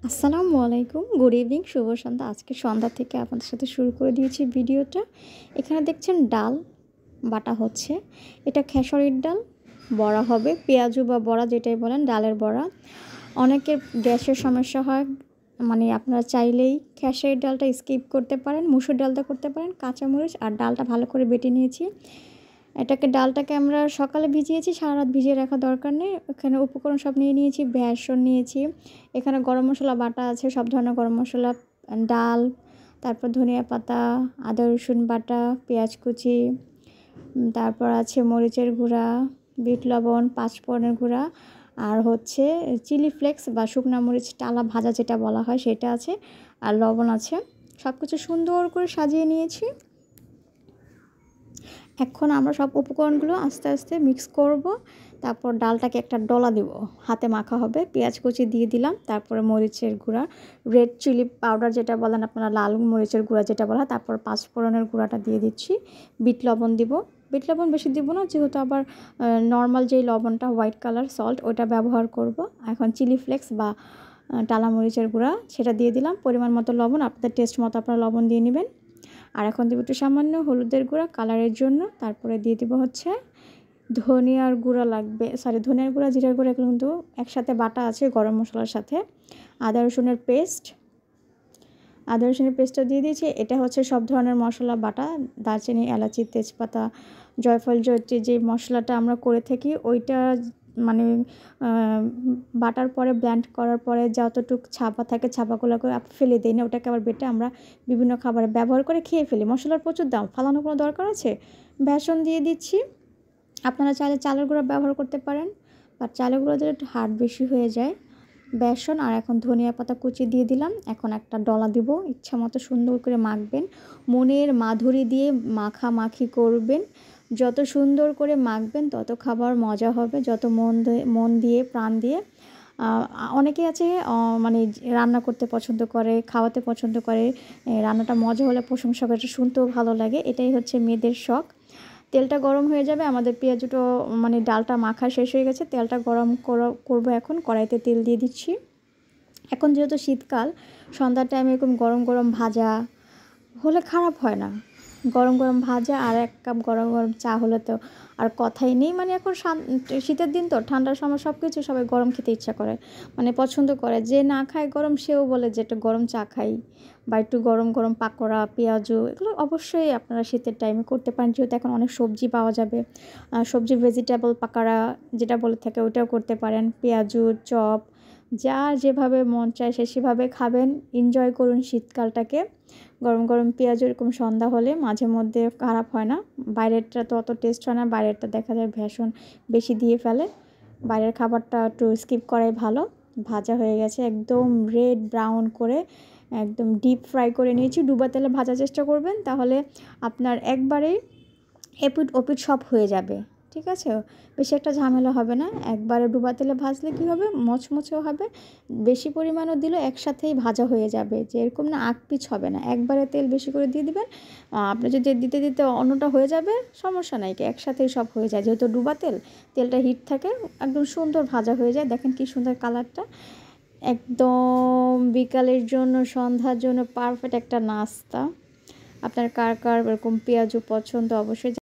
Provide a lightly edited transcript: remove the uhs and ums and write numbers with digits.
আসসালামু আলাইকুম, good evening, শুভ সন্ধ্যা। আজকে সন্ধ্যা থেকে আপনাদের সাথে শুরু করে দিয়েছি ভিডিওটা। এখানে দেখছেন ডাল বাটা হচ্ছে। এটা খেসারির ডাল, বড়া হবে, পেঁয়াজু বা বড়া যেটাই বলেন, ডালের বড়া। অনেকের গ্যাসের সমস্যা হয়, মানে আপনারা চাইলেই খেসারির ডালটা স্কিপ করতে পারেন, মুসুর ডালটা করতে পারেন। কাঁচামরিচ আর ডালটা ভালো করে বেটে নিয়েছি। ডালটাকে আমরা সকালে ভিজিয়েছি, সারা রাত ভিজিয়ে রাখা দরকার নেই। এখানে উপকরণ সব নিয়ে নিয়েছি, বেসন নিয়েছি, এখানে গরম মশলা বাটা আছে, সব ধরনের গরম মশলা, ডাল, তারপর ধনিয়া পাতা, আদা রসুন বাটা, পেঁয়াজ কুচি, তারপর আছে মরিচের গুঁড়া, বিট লবণ, পাঁচফোড়নের গুঁড়া, আর হচ্ছে চিলি ফ্লেক্স বা শুকনা মরিচ টালা ভাজা যেটা বলা হয় সেটা আছে, আর লবণ আছে। সব কিছু সুন্দর করে সাজিয়ে নিয়েছি। এখন আমরা সব উপকরণগুলো আস্তে আস্তে মিক্স করব। তারপর ডালটাকে একটা ডলা দেব, হাতে মাখা হবে। পেঁয়াজ কুচি দিয়ে দিলাম, তারপরে মরিচের গুঁড়া, রেড চিলি পাউডার যেটা বলেন আপনারা, লাল মরিচের গুঁড়া যেটা বলা হয়, তারপর পাঁচফোড়নের গুঁড়াটা দিয়ে দিচ্ছি। বিট লবণ দিব, বিট লবণ বেশি দিব না, যেহেতু আবার নর্মাল যেই লবণটা হোয়াইট কালার সল্ট ওটা ব্যবহার করব। এখন চিলি ফ্লেক্স বা টালা মরিচের গুঁড়া সেটা দিয়ে দিলাম। পরিমাণ মতো লবণ, আপনাদের টেস্ট মতো আপনারা লবণ দিয়ে নেবেন। আর এখন দেবো একটু সামান্য হলুদের গুঁড়া কালারের জন্য। তারপরে দিয়ে দেবো হচ্ছে ধনিয়ার গুঁড়া লাগবে, ধনিয়ার গুঁড়া, জিরার গুঁড়া, এগুলো কিন্তু একসাথে বাটা আছে গরম মশলার সাথে। আদা রসুনের পেস্টটা দিয়ে দিয়েছি। এটা হচ্ছে সব ধরনের মশলা বাটা, দারচিনি, এলাচি, তেজপাতা, জয়ফল, জয়ত্রী, যে মশলাটা আমরা করে থাকি ওইটা, মানে বাটার পরে ব্লেন্ড করার পরে যতটুকু ছাপা থাকে ছাপাগুলোকে ফেলে দিই না, ওটাকে আবার বেটে আমরা বিভিন্ন খাবারে ব্যবহার করে খেয়ে ফেলি। মশলার প্রচুর দাম, ফালানোর কোনো দরকার আছে? বেসন দিয়ে দিচ্ছি। আপনারা চাইলে চালের গুঁড়া ব্যবহার করতে পারেন, বাট চালের গুঁড়া দিলে একটু হার্ড বেশি হয়ে যায়। বেসন আর এখন ধনিয়া পাতা কুচি দিয়ে দিলাম। এখন একটা ডলা দিব, ইচ্ছা মতো সুন্দর করে মাখবেন, মনের মাধুরী দিয়ে মাখামাখি করবেন। যত সুন্দর করে মাখবেন তত খাবার মজা হবে, যত মন দিয়ে প্রাণ দিয়ে। অনেকে আছে মানে রান্না করতে পছন্দ করে, খাওয়াতে পছন্দ করে, রান্নাটা মজা হলে প্রশংসা করে, শুনতেও ভালো লাগে। এটাই হচ্ছে মেয়েদের শখ। তেলটা গরম হয়ে যাবে, আমাদের পেঁয়াজুটো মানে ডালটা মাখা শেষ হয়ে গেছে। তেলটা গরম করবো, এখন কড়াইতে তেল দিয়ে দিচ্ছি। এখন যেহেতু শীতকাল, সন্ধ্যার টাইমে এরকম গরম গরম ভাজা হলে খারাপ হয় না। গরম গরম ভাজা আর এক কাপ গরম গরম চা হলে তো আর কথাই নেই। মানে এখন শীতের দিন তো, ঠান্ডার সময় সব কিছু সবাই গরম খেতে ইচ্ছা করে, মানে পছন্দ করে। যে না খায় গরম সেও বলে যে একটু গরম চা খাই, বা একটু গরম গরম পাকোড়া, পেঁয়াজু, এগুলো অবশ্যই আপনারা শীতের টাইমে করতে পারেন, যেহেতু এখন অনেক সবজি পাওয়া যাবে। সবজি ভেজিটেবল পাকোড়া যেটা বলে থাকে ওইটাও করতে পারেন। পেঁয়াজু, চপ, যার যেভাবে মন চায় সে সেভাবে খাবেন, এনজয় করুন শীতকালটাকে। গরম গরম পেঁয়াজ এরকম সন্ধ্যা হলে মাঝে মধ্যে খারাপ হয় না। বাইরেরটা তো অত টেস্ট হয় না, বাইরেরটা দেখা যায় ভেষণ বেশি দিয়ে ফেলে। বাইরের খাবারটা একটু স্কিপ করাই ভালো। ভাজা হয়ে গেছে একদম রেড ব্রাউন করে, একদম ডিপ ফ্রাই করে নিয়েছি। ডুবা তেলে ভাজার চেষ্টা করবেন, তাহলে আপনার একবারেই এপিট ওপিট সব হয়ে যাবে। ঠিক আছে, বেশি একটা ঝামেলা হবে না। একবারে ডুবা তেলে ভাজলে কী হবে, মচমচেও হবে, বেশি পরিমাণও দিলে একসাথেই ভাজা হয়ে যাবে, যে এরকম না আকপিচ হবে না। একবারে তেল বেশি করে দিয়ে দিবেন। আপনি যদি দিতে দিতে অন্যটা হয়ে যাবে, সমস্যা নাই, কি একসাথেই সব হয়ে যায়, যেহেতু ডুবা তেলটা হিট থাকে, একদম সুন্দর ভাজা হয়ে যায়। দেখেন কি সুন্দর কালারটা, একদম বিকালের জন্য, সন্ধ্যার জন্য পারফেক্ট একটা নাস্তা। আপনার কার কার এরকম পেঁয়াজু পছন্দ অবশ্যই